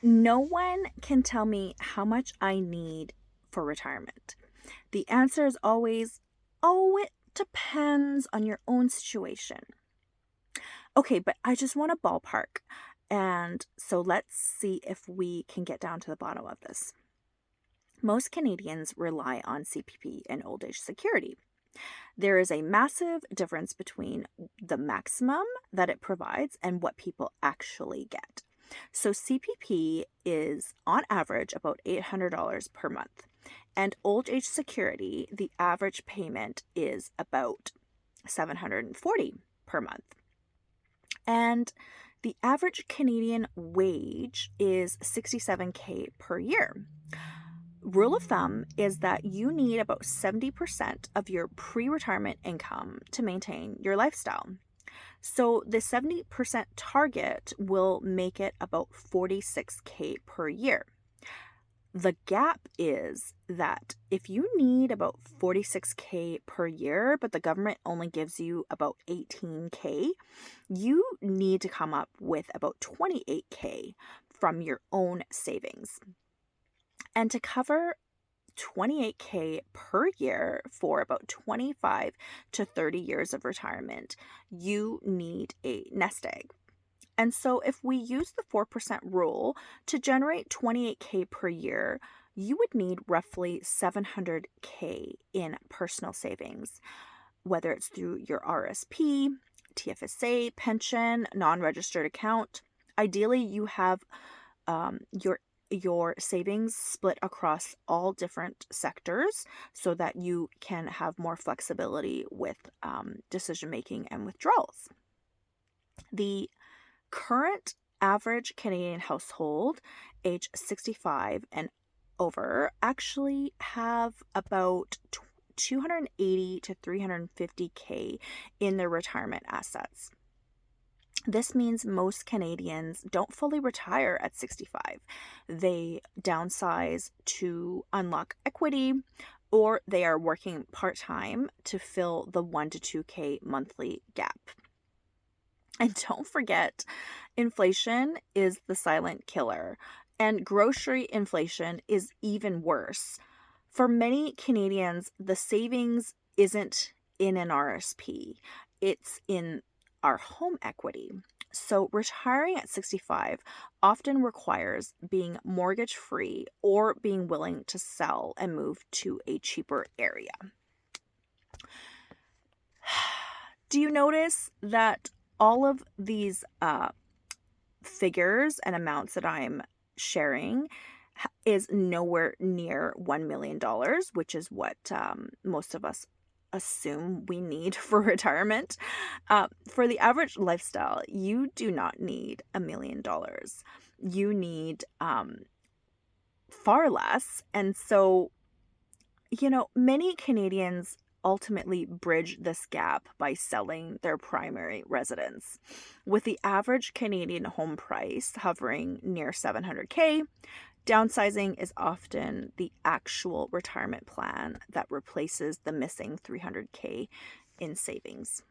No one can tell me how much I need for retirement. The answer is always, oh, it depends on your own situation. Okay, but I just want a ballpark. And so let's see if we can get down to the bottom of this. Most Canadians rely on CPP and old age security. There is a massive difference between the maximum that it provides and what people actually get. So, CPP is on average about $800 per month. And old age security, the average payment is about $740 per month. And the average Canadian wage is 67K per year. Rule of thumb is that you need about 70% of your pre retirement income to maintain your lifestyle. So the 70% target will make it about 46K per year. The gap is that if you need about 46K per year, but the government only gives you about 18K, you need to come up with about 28K from your own savings. And to cover 28K per year for about 25 to 30 years of retirement, you need a nest egg. And so if we use the 4% rule to generate 28K per year, you would need roughly 700K in personal savings, whether it's through your RSP, TFSA, pension, non-registered account. Ideally, you have your savings split across all different sectors so that you can have more flexibility with decision making and withdrawals. The current average Canadian household, age 65 and over, actually have about 280 to 350K in their retirement assets. This means most Canadians don't fully retire at 65. They downsize to unlock equity, or they are working part-time to fill the 1 to 2K monthly gap. And don't forget, inflation is the silent killer, and grocery inflation is even worse. For many Canadians, the savings isn't in an RSP, it's in our home equity. So, retiring at 65 often requires being mortgage free or being willing to sell and move to a cheaper area. Do you notice that all of these figures and amounts that I'm sharing is nowhere near $1 million, which is what most of us assume we need for retirement? For the average lifestyle, you do not need $1 million. You need far less. And so, many Canadians ultimately bridge this gap by selling their primary residence. With the average Canadian home price hovering near 700K, downsizing is often the actual retirement plan that replaces the missing 300K in savings.